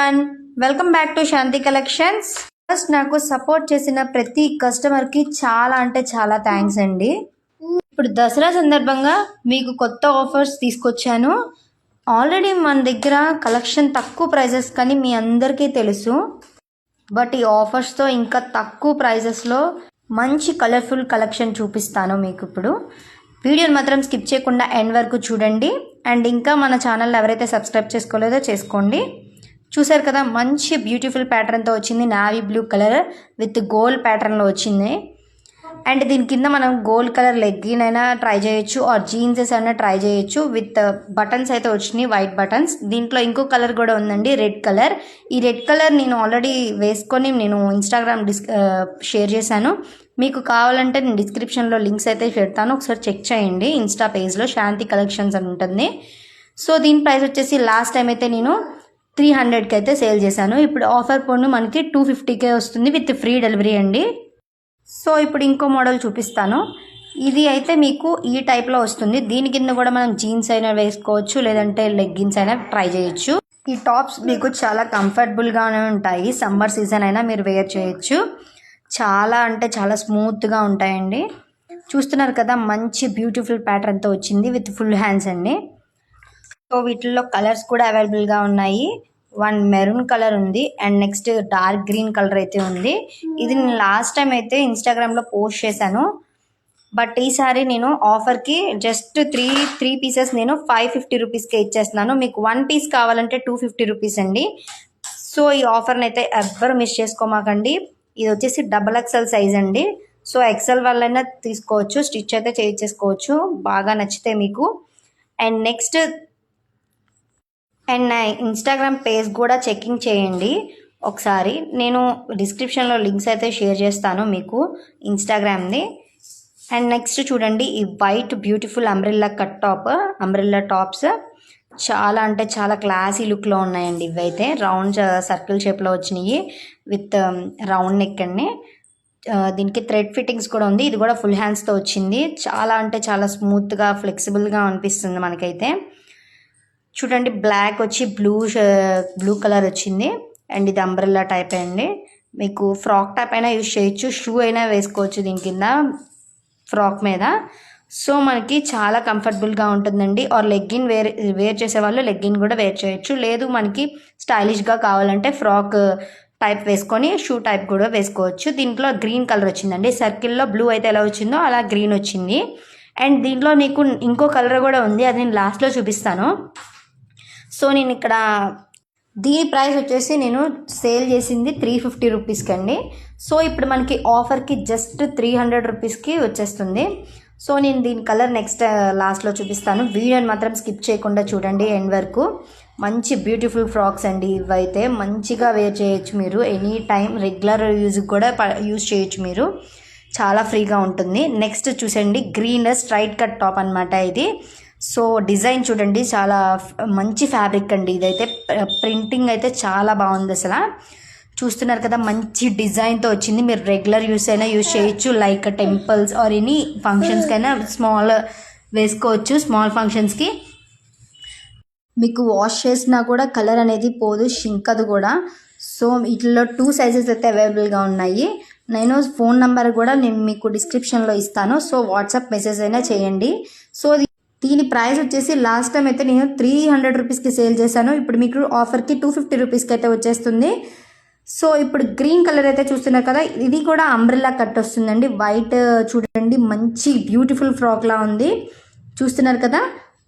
Everyone, welcome back to Shanti collections. First నాకు support చేసిన ప్రతి కస్టమర్ కి చాలా అంటే చాలా థ్యాంక్స్ అండి. ఇప్పుడు దసరా సందర్భంగా మీకు కొత్త ఆఫర్స్ తీసుకొచ్చాను. ఆల్రెడీ మన దగ్గర కలెక్షన్ తక్కువ ప్రైజెస్ కానీ మీ అందరికీ తెలుసు. బట్ ఈ ఆఫర్స్తో ఇంకా తక్కువ ప్రైజెస్లో మంచి కలర్ఫుల్ కలెక్షన్ చూపిస్తాను మీకు. ఇప్పుడు వీడియోని మాత్రం స్కిప్ చేయకుండా ఎండ్ వరకు చూడండి. అండ్ ఇంకా మన ఛానల్ ఎవరైతే సబ్స్క్రైబ్ చేసుకోలేదో చేసుకోండి. చూసారు కదా, మంచి బ్యూటిఫుల్ ప్యాటర్న్తో వచ్చింది. Navy blue colour with gold ప్యాటర్న్లో వచ్చింది. అండ్ దీని కింద మనం గోల్డ్ కలర్ లెగ్గిన్ అయినా ట్రై చేయొచ్చు, ఆర్ జీన్సెస్ అయినా ట్రై చేయొచ్చు. విత్ బటన్స్ అయితే వచ్చినాయి, వైట్ బటన్స్. దీంట్లో ఇంకో కలర్ కూడా ఉందండి, రెడ్ కలర్. ఈ రెడ్ కలర్ నేను ఆల్రెడీ వేసుకొని నేను ఇన్స్టాగ్రామ్ షేర్ చేశాను. మీకు కావాలంటే నేను డిస్క్రిప్షన్లో లింక్స్ అయితే పెడతాను, ఒకసారి చెక్ చేయండి. ఇన్స్టా పేజ్లో శాంతి కలెక్షన్స్ అని ఉంటుంది. సో దీని ప్రైస్ వచ్చేసి లాస్ట్ టైం అయితే నేను 300కి అయితే సేల్ చేశాను. ఇప్పుడు ఆఫర్ పోను మనకి 250కే వస్తుంది విత్ ఫ్రీ డెలివరీ అండి. సో ఇప్పుడు ఇంకో మోడల్ చూపిస్తాను. ఇది అయితే మీకు ఈ టైప్లో వస్తుంది. దీని కింద కూడా మనం జీన్స్ అయినా వేసుకోవచ్చు, లేదంటే లెగ్గిన్స్ అయినా ట్రై చేయొచ్చు. ఈ టాప్స్ మీకు చాలా కంఫర్టబుల్గానే ఉంటాయి. సమ్మర్ సీజన్ అయినా మీరు వేర్ చేయొచ్చు. చాలా అంటే చాలా స్మూత్గా ఉంటాయండి. చూస్తున్నారు కదా, మంచి బ్యూటిఫుల్ ప్యాటర్న్తో వచ్చింది విత్ ఫుల్ హ్యాండ్స్ అండి. సో వీటిల్లో కలర్స్ కూడా అవైలబుల్గా ఉన్నాయి. వన్ మెరూన్ కలర్ ఉంది and next dark green colour అయితే ఉంది. ఇది నేను లాస్ట్ టైం అయితే ఇన్స్టాగ్రామ్లో పోస్ట్ చేశాను. బట్ ఈసారి నేను ఆఫర్కి జస్ట్ త్రీ పీసెస్ నేను 550 రూపీస్కే ఇచ్చేస్తున్నాను. మీకు 1 పీస్ కావాలంటే 250 రూపీస్ అండి. సో ఈ ఆఫర్ని అయితే ఎవ్వరు మిస్ చేసుకోమాకండి. ఇది వచ్చేసి XXL సైజ్ అండి. సో XL వాళ్ళైనా తీసుకోవచ్చు, స్టిచ్ అయితే చేయించేసుకోవచ్చు బాగా నచ్చితే మీకు. అండ్ నెక్స్ట్ అండ్ నా ఇన్స్టాగ్రామ్ పేజ్ కూడా చెకింగ్ చేయండి ఒకసారి. నేను డిస్క్రిప్షన్లో లింక్స్ అయితే షేర్ చేస్తాను మీకు ఇన్స్టాగ్రామ్ది. అండ్ నెక్స్ట్ చూడండి, ఈ white beautiful umbrella cut top, umbrella tops చాలా అంటే చాలా క్లాసీ లుక్లో ఉన్నాయండి. ఇవైతే రౌండ్ సర్కిల్ షేప్లో వచ్చినాయి విత్ రౌండ్ నెక్ అండి. దీనికి థ్రెడ్ ఫిట్టింగ్స్ కూడా ఉంది. ఇది కూడా ఫుల్ హ్యాండ్స్తో వచ్చింది. చాలా అంటే చాలా స్మూత్గా ఫ్లెక్సిబుల్గా అనిపిస్తుంది మనకైతే. చూడండి, బ్లాక్ వచ్చి బ్లూ కలర్ వచ్చింది. అండ్ ఇది అంబ్రెల్లా టైప్ అండి. మీకు ఫ్రాక్ టైప్ అయినా యూజ్ చేయొచ్చు, షూ అయినా వేసుకోవచ్చు దీని కింద ఫ్రాక్ మీద. సో మనకి చాలా కంఫర్టబుల్గా ఉంటుందండి. ఆర్ లెగ్గిన్ వేర్ చేసే వాళ్ళు లెగ్గిన్ కూడా వేర్ చేయొచ్చు. లేదు మనకి స్టైలిష్గా కావాలంటే ఫ్రాక్ టైప్ వేసుకొని షూ టైప్ కూడా వేసుకోవచ్చు. దీంట్లో గ్రీన్ కలర్ వచ్చిందండి. సర్కిల్లో బ్లూ అయితే ఎలా వచ్చిందో అలా గ్రీన్ వచ్చింది. అండ్ దీంట్లో మీకు ఇంకో కలర్ కూడా ఉంది, అది నేను లాస్ట్లో చూపిస్తాను. సో నేను ఇక్కడ దీని ప్రైస్ వచ్చేసి నేను సేల్ చేసింది 350 రూపీస్కి అండి. సో ఇప్పుడు మనకి ఆఫర్కి జస్ట్ 300 రూపీస్కి వచ్చేస్తుంది. సో నేను దీని కలర్ నెక్స్ట్ లాస్ట్లో చూపిస్తాను. వీడియోని మాత్రం స్కిప్ చేయకుండా చూడండి ఎండ్ వరకు. మంచి బ్యూటిఫుల్ ఫ్రాక్స్ అండి ఇవైతే. మంచిగా వేర్ చేయొచ్చు మీరు ఎనీ టైం, రెగ్యులర్ యూజ్కి కూడా యూజ్ చేయొచ్చు మీరు. చాలా ఫ్రీగా ఉంటుంది. నెక్స్ట్ చూసండి, గ్రీన్ స్ట్రైట్ కట్ టాప్ అనమాట ఇది. సో డిజైన్ చూడండి, చాలా మంచి ఫ్యాబ్రిక్ అండి. ఇదైతే ప్రింటింగ్ అయితే చాలా బాగుంది అసలు. చూస్తున్నారు కదా, మంచి డిజైన్తో వచ్చింది. మీరు రెగ్యులర్ యూస్ అయినా యూజ్ చేయొచ్చు, లైక్ టెంపుల్స్ ఆర్ ఎనీ ఫంక్షన్స్కైనా స్మాల్ వేసుకోవచ్చు. స్మాల్ ఫంక్షన్స్కి మీకు వాష్ చేసినా కూడా కలర్ అనేది పోదు, షింకదు కూడా. సో వీటిలో 2 సైజెస్ అయితే అవైలబుల్గా ఉన్నాయి. నేను ఫోన్ నెంబర్ కూడా నేను మీకు డిస్క్రిప్షన్లో ఇస్తాను. సో వాట్సాప్ మెసేజ్ అయినా చేయండి. సో దీని ప్రైస్ వచ్చేసి లాస్ట్ టైం అయితే నేను 300 రూపీస్కి సేల్ చేశాను. ఇప్పుడు మీకు ఆఫర్కి 250 రూపీస్కి అయితే వచ్చేస్తుంది. సో ఇప్పుడు గ్రీన్ కలర్ అయితే చూస్తున్నారు కదా, ఇది కూడా అంబ్రెల్లా కట్ వస్తుందండి. వైట్ చూడండి, మంచి బ్యూటిఫుల్ ఫ్రాక్లా ఉంది. చూస్తున్నారు కదా,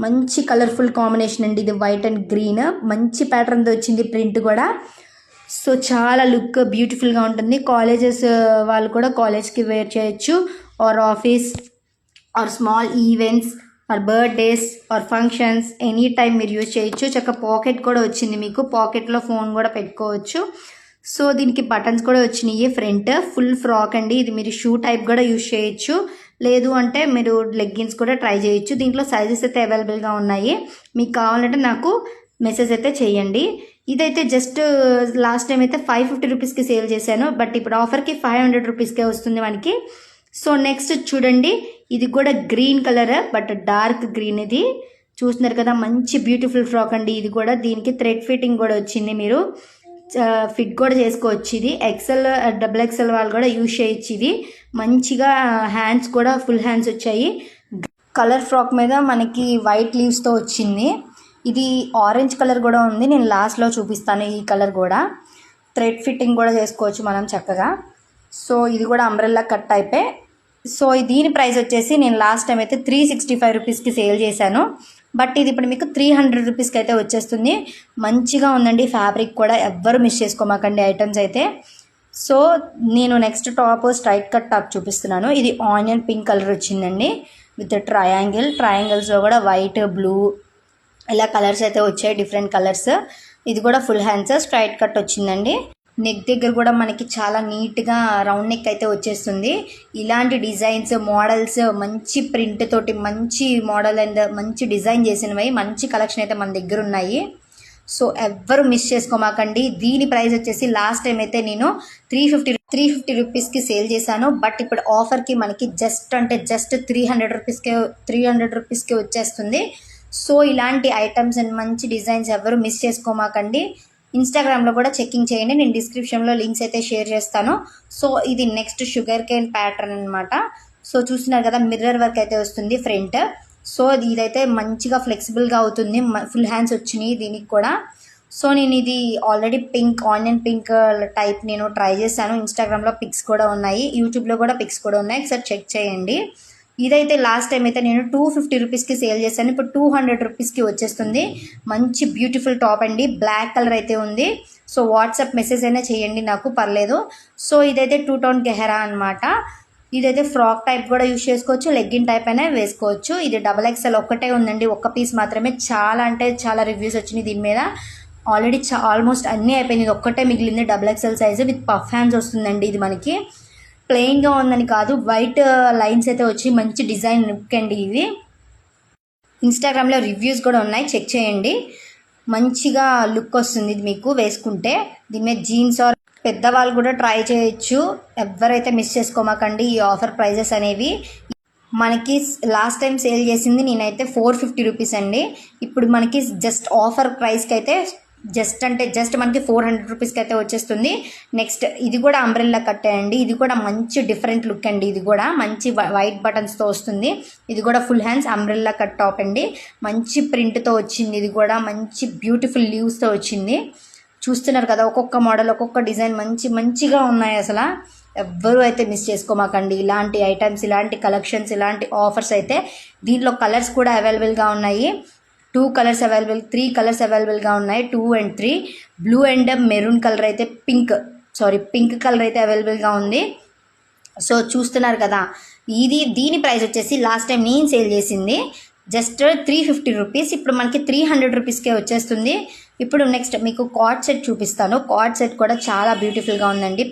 మంచి కలర్ఫుల్ కాంబినేషన్ అండి ఇది, వైట్ అండ్ గ్రీన్. మంచి ప్యాటర్న్తో వచ్చింది ప్రింట్ కూడా. సో చాలా లుక్ బ్యూటిఫుల్గా ఉంటుంది. కాలేజెస్ వాళ్ళు కూడా కాలేజ్కి వేర్ చేయొచ్చు, or office or small events or birthdays or functions any time మీరు యూజ్ చేయొచ్చు. చక్కగా పాకెట్ కూడా వచ్చింది మీకు, పాకెట్లో ఫోన్ కూడా పెట్టుకోవచ్చు. సో దీనికి బటన్స్ కూడా వచ్చినాయి ఫ్రంట్. ఫుల్ ఫ్రాక్ అండి ఇది. మీరు షూ టైప్ కూడా యూజ్ చేయొచ్చు, లేదు అంటే మీరు లెగ్గిన్స్ కూడా ట్రై చేయొచ్చు. దీంట్లో సైజెస్ అయితే అవైలబుల్గా ఉన్నాయి. మీకు కావాలంటే నాకు మెసేజ్ అయితే చేయండి. ఇదైతే జస్ట్ లాస్ట్ టైం అయితే 550 రూపీస్కి సేల్ చేశాను. బట్ ఇప్పుడు ఆఫర్కి 500 రూపీస్కే వస్తుంది మనకి. సో నెక్స్ట్ చూడండి, ఇది కూడా green colour but dark green. ఇది చూస్తున్నారు కదా, మంచి బ్యూటిఫుల్ ఫ్రాక్ అండి ఇది కూడా. దీనికి థ్రెడ్ ఫిట్టింగ్ కూడా వచ్చింది. మీరు ఫిట్ కూడా చేసుకోవచ్చు. ఇది ఎక్సెల్ డబుల్ ఎక్సెల్ వాళ్ళు కూడా యూజ్ చేయొచ్చు. ఇది మంచిగా హ్యాండ్స్ కూడా ఫుల్ హ్యాండ్స్ వచ్చాయి. కలర్ ఫ్రాక్ మీద మనకి వైట్ లీవ్స్తో వచ్చింది. ఇది ఆరెంజ్ కలర్ కూడా ఉంది, నేను లాస్ట్లో చూపిస్తాను. ఈ కలర్ కూడా థ్రెడ్ ఫిట్టింగ్ కూడా చేసుకోవచ్చు మనం చక్కగా. సో ఇది కూడా అంబ్రెల్లా కట్ టైపే. సో దీని ప్రైస్ వచ్చేసి నేను లాస్ట్ టైం అయితే 365 రూపీస్కి సేల్ చేశాను. బట్ ఇది ఇప్పుడు మీకు 300 రూపీస్కి అయితే వచ్చేస్తుంది. మంచిగా ఉందండి ఫ్యాబ్రిక్ కూడా, ఎవ్వరు మిస్ చేసుకోమాకండి ఐటమ్స్ అయితే. సో నేను next top straight cut top చూపిస్తున్నాను. ఇది ఆనియన్ పింక్ కలర్ వచ్చిందండి విత్ ట్రయాంగిల్స్లో కూడా వైట్ బ్లూ ఇలా కలర్స్ అయితే వచ్చాయి, డిఫరెంట్ కలర్స్. ఇది కూడా ఫుల్ హ్యాండ్స్ స్ట్రైట్ కట్ వచ్చిందండి. నెక్ దగ్గర కూడా మనకి చాలా నీట్గా రౌండ్ నెక్ అయితే వచ్చేస్తుంది. ఇలాంటి డిజైన్స్ మోడల్స్ మంచి ప్రింట్ తోటి మంచి మోడల్ అండ్ మంచి డిజైన్ చేసినవి మంచి కలెక్షన్ అయితే మన దగ్గర ఉన్నాయి. సో ఎవ్వరు మిస్ చేసుకోమాకండి. దీని ప్రైస్ వచ్చేసి లాస్ట్ టైం అయితే నేను 350 రూపీస్కి సేల్ చేశాను. బట్ ఇప్పుడు ఆఫర్కి మనకి జస్ట్ 300 రూపీస్కి వచ్చేస్తుంది. సో ఇలాంటి ఐటమ్స్ అండ్ మంచి డిజైన్స్ ఎవరు మిస్ చేసుకోమాకండి. ఇన్స్టాగ్రామ్లో కూడా చెకింగ్ చేయండి, నేను డిస్క్రిప్షన్లో లింక్స్ అయితే షేర్ చేస్తాను. సో ఇది నెక్స్ట్ షుగర్ కేన్ ప్యాటర్న్ అనమాట. సో చూస్తున్నారు కదా మిర్రర్ వర్క్ అయితే వస్తుంది ఫ్రంట్. సో ఇదైతే మంచిగా ఫ్లెక్సిబుల్గా అవుతుంది. ఫుల్ హ్యాండ్స్ వచ్చినాయి దీనికి కూడా. సో నేను ఇది ఆల్రెడీ ఆనియన్ పింక్ టైప్ నేను ట్రై చేశాను. ఇన్స్టాగ్రామ్లో పిక్స్ కూడా ఉన్నాయి, యూట్యూబ్లో కూడా పిక్స్ కూడా ఉన్నాయి, ఒకసారి చెక్ చేయండి. ఇదైతే లాస్ట్ టైం అయితే నేను 250 రూపీస్కి సేల్ చేశాను, ఇప్పుడు 200 రూపీస్కి వచ్చేస్తుంది. మంచి బ్యూటిఫుల్ టాప్ అండి, బ్లాక్ కలర్ అయితే ఉంది. సో వాట్సాప్ మెసేజ్ అయినా చేయండి నాకు, పర్లేదు. సో ఇదైతే 2 టోన్ గెహరా అనమాట. ఇదైతే ఫ్రాక్ టైప్ కూడా యూజ్ చేసుకోవచ్చు, లెగ్గిన్ టైప్ అయినా వేసుకోవచ్చు. ఇది డబల్ ఎక్స్ఎల్ ఒక్కటే ఉందండి, ఒక్క పీస్ మాత్రమే. చాలా అంటే చాలా రివ్యూస్ వచ్చినాయి దీని మీద. ఆల్రెడీ ఆల్మోస్ట్ అన్నీ అయిపోయింది, ఇది ఒక్కటే మిగిలింది. Double XL size with puff hands వస్తుందండి. ఇది మనకి ప్లెయిన్గా ఉందని కాదు, వైట్ లైన్స్ అయితే వచ్చి మంచి డిజైన్ లుక్ అండి ఇది. ఇన్స్టాగ్రామ్లో రివ్యూస్ కూడా ఉన్నాయి, చెక్ చేయండి. మంచిగా లుక్ వస్తుంది ఇది మీకు వేసుకుంటే. దీని మీద జీన్స్ ఆర్ పెద్దవాళ్ళు కూడా ట్రై చేయొచ్చు. ఎవరైతే మిస్ చేసుకోమాకండి ఈ ఆఫర్ ప్రైజెస్ అనేవి. మనకి లాస్ట్ టైం సేల్ చేసింది నేనైతే 450 రూపీస్ అండి. ఇప్పుడు మనకి జస్ట్ ఆఫర్ ప్రైస్కి అయితే జస్ట్ మనకి 400 రూపీస్కి అయితే వచ్చేస్తుంది. నెక్స్ట్ ఇది కూడా అంబ్రెల్లా కట్టే అండి. ఇది కూడా మంచి డిఫరెంట్ లుక్ అండి. ఇది కూడా మంచి వైట్ బటన్స్తో వస్తుంది. ఇది కూడా full hands umbrella cut top అండి. మంచి ప్రింట్తో వచ్చింది. ఇది కూడా మంచి బ్యూటిఫుల్ లీవ్స్తో వచ్చింది. చూస్తున్నారు కదా, ఒక్కొక్క మోడల్ ఒక్కొక్క డిజైన్ మంచిగా ఉన్నాయి. అసలు ఎవ్వరూ అయితే మిస్ చేసుకోమాకండి. ఇలాంటి ఐటమ్స్, ఇలాంటి కలెక్షన్స్, ఇలాంటి ఆఫర్స్ అయితే దీంట్లో కలర్స్ కూడా అవైలబుల్గా ఉన్నాయి. 2 కలర్స్ అవైలబుల్, 3 కలర్స్ అవైలబుల్గా ఉన్నాయి. 2 and 3 blue and maroon colour అయితే పింక్ కలర్ అయితే అవైలబుల్గా ఉంది. సో చూస్తున్నారు కదా, దీని ప్రైస్ వచ్చేసి లాస్ట్ టైం నేను సేల్ చేసింది జస్ట్ 350 రూపీస్. ఇప్పుడు మనకి 300 రూపీస్కే వచ్చేస్తుంది. ఇప్పుడు నెక్స్ట్ మీకు కార్డ్ సెట్ చూపిస్తాను. కార్డ్ సెట్ కూడా చాలా బ్యూటిఫుల్గా ఉందండి.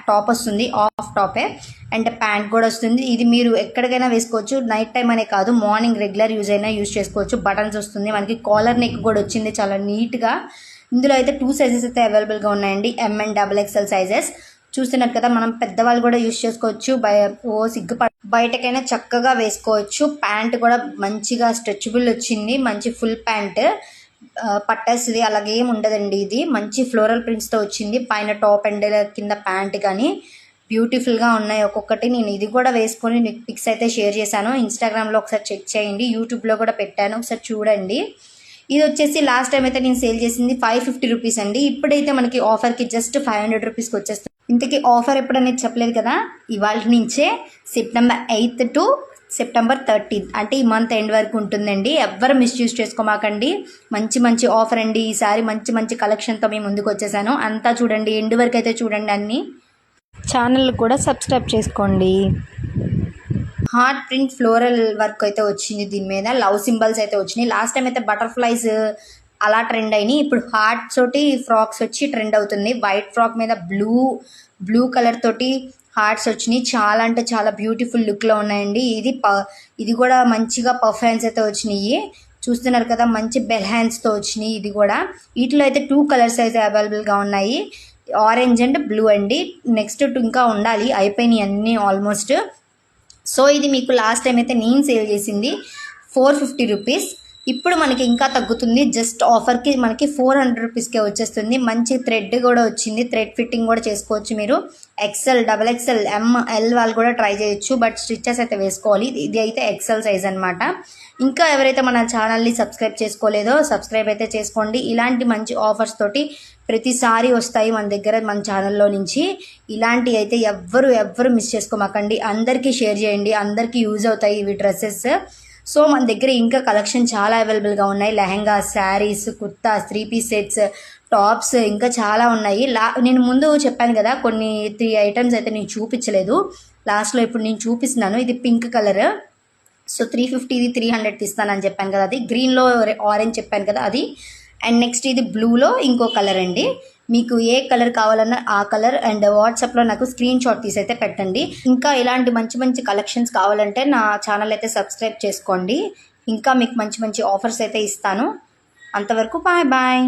టాప్ వస్తుంది, ఆఫ్ టాపే, అండ్ ప్యాంట్ కూడా వస్తుంది. ఇది మీరు ఎక్కడికైనా వేసుకోవచ్చు, నైట్ టైం అనే కాదు, మార్నింగ్ రెగ్యులర్ యూజ్ అయినా యూజ్ చేసుకోవచ్చు. బటన్స్ వస్తుంది, మనకి కాలర్ నెక్ కూడా వచ్చింది చాలా నీట్గా. ఇందులో అయితే 2 సైజెస్ అయితే అవైలబుల్గా ఉన్నాయండి, M and XXL సైజెస్. చూస్తున్నారు కదా, మనం పెద్దవాళ్ళు కూడా యూజ్ చేసుకోవచ్చు. బయటకైనా చక్కగా వేసుకోవచ్చు. ప్యాంట్ కూడా మంచిగా స్ట్రెచబుల్ వచ్చింది, మంచి ఫుల్ ప్యాంట్ పట్టేస్తుంది, అలాగేం ఉండదండి. ఇది మంచి ఫ్లోరల్ ప్రింట్స్తో వచ్చింది. పైన టాప్ అండ్ కింద ప్యాంట్ కానీ బ్యూటిఫుల్గా ఉన్నాయి ఒక్కొక్కటి. నేను ఇది కూడా వేసుకొని మీకు పిక్స్ అయితే షేర్ చేశాను. ఇన్స్టాగ్రామ్లో ఒకసారి చెక్ చేయండి, యూట్యూబ్లో కూడా పెట్టాను, ఒకసారి చూడండి. ఇది వచ్చేసి లాస్ట్ టైం అయితే నేను సేల్ చేసింది 550 రూపీస్ అండి. ఇప్పుడైతే మనకి ఆఫర్కి జస్ట్ 500 రూపీస్కి వచ్చేస్తుంది. ఇంతకీ ఆఫర్ ఎప్పుడనేది చెప్పలేదు కదా, ఇవాళ నుంచే September 8th to September 13th అంటే ఈ మంత్ ఎండ్ వరకు ఉంటుందండి. ఎవ్వరు మిస్యూజ్ చేసుకోమాకండి. మంచి ఆఫర్ అండి. ఈసారి మంచి కలెక్షన్తో మేము ముందుకు వచ్చేసాను. అంతా చూడండి, ఎండ్ వరకు అయితే చూడండి. అన్నీ ఛానల్ కూడా సబ్స్క్రైబ్ చేసుకోండి. హార్ట్ ప్రింట్ ఫ్లోరల్ వర్క్ అయితే వచ్చింది, దీని మీద లవ్ సింబల్స్ అయితే వచ్చినాయి. లాస్ట్ టైం అయితే బటర్ఫ్లైస్ అలా ట్రెండ్ అయినాయి, ఇప్పుడు హార్ట్ తోటి ఫ్రాక్స్ వచ్చి ట్రెండ్ అవుతుంది. వైట్ ఫ్రాక్ మీద బ్లూ కలర్ తోటి హార్ట్స్ వచ్చినాయి. చాలా అంటే చాలా బ్యూటిఫుల్ లుక్లో ఉన్నాయండి. ఇది కూడా మంచిగా పఫ్ హ్యాండ్స్ అయితే వచ్చినాయి. చూస్తున్నారు కదా, మంచి బెల్ హ్యాండ్స్తో వచ్చినాయి. ఇది కూడా వీటిలో అయితే 2 కలర్స్ అయితే అవైలబుల్గా ఉన్నాయి, ఆరెంజ్ అండ్ బ్లూ అండి. నెక్స్ట్ ఇంకా ఉండాలి, అయిపోయినాయి అన్నీ ఆల్మోస్ట్. సో ఇది మీకు లాస్ట్ టైం అయితే నేను సేల్ చేసింది 450 రూపీస్. ఇప్పుడు మనకి ఇంకా తగ్గుతుంది. జస్ట్ ఆఫర్కి మనకి 400 రూపీస్కే వచ్చేస్తుంది. మంచి థ్రెడ్ కూడా వచ్చింది. థ్రెడ్ ఫిట్టింగ్ కూడా చేసుకోవచ్చు మీరు. ఎక్సెల్, డబల్ ఎక్సెల్, ఎల్ వాళ్ళు కూడా ట్రై చేయొచ్చు. బట్ స్టిచెస్ అయితే వేసుకోవాలి. ఇది అయితే ఎక్సెల్ సైజ్ అనమాట. ఇంకా ఎవరైతే మన ఛానల్ని సబ్స్క్రైబ్ చేసుకోలేదో సబ్స్క్రైబ్ అయితే చేసుకోండి. ఇలాంటి మంచి ఆఫర్స్ తోటి ప్రతిసారి వస్తాయి మన దగ్గర, మన ఛానల్లో నుంచి. ఇలాంటివి అయితే ఎవ్వరు మిస్ చేసుకోమాకండి. అందరికీ షేర్ చేయండి. అందరికీ యూజ్ అవుతాయి ఇవి డ్రెస్సెస్. సో మన దగ్గర ఇంకా కలెక్షన్ చాలా అవైలబుల్గా ఉన్నాయి. Lehenga, saris, kurtas, 3 piece sets, tops ఇంకా చాలా ఉన్నాయి. నేను ముందు చెప్పాను కదా కొన్ని 3 ఐటమ్స్ అయితే నేను చూపించలేదు లాస్ట్లో. ఇప్పుడు నేను చూపిస్తున్నాను. ఇది పింక్ కలర్. సో 350, ఇది 300 ఇస్తానని చెప్పాను కదా, అది గ్రీన్లో ఆరెంజ్ చెప్పాను కదా అది. అండ్ నెక్స్ట్ ఇది బ్లూలో ఇంకో కలర్ అండి. మీకు ఏ కలర్ కావాలన్నా ఆ కలర్. అండ్ వాట్సాప్లో నాకు స్క్రీన్ షాట్ తీసి అయితే పెట్టండి. ఇంకా ఇలాంటి మంచి మంచి కలెక్షన్స్ కావాలంటే నా ఛానల్ అయితే సబ్స్క్రైబ్ చేసుకోండి. ఇంకా మీకు మంచి మంచి ఆఫర్స్ అయితే ఇస్తాను. అంతవరకు బాయ్ బాయ్.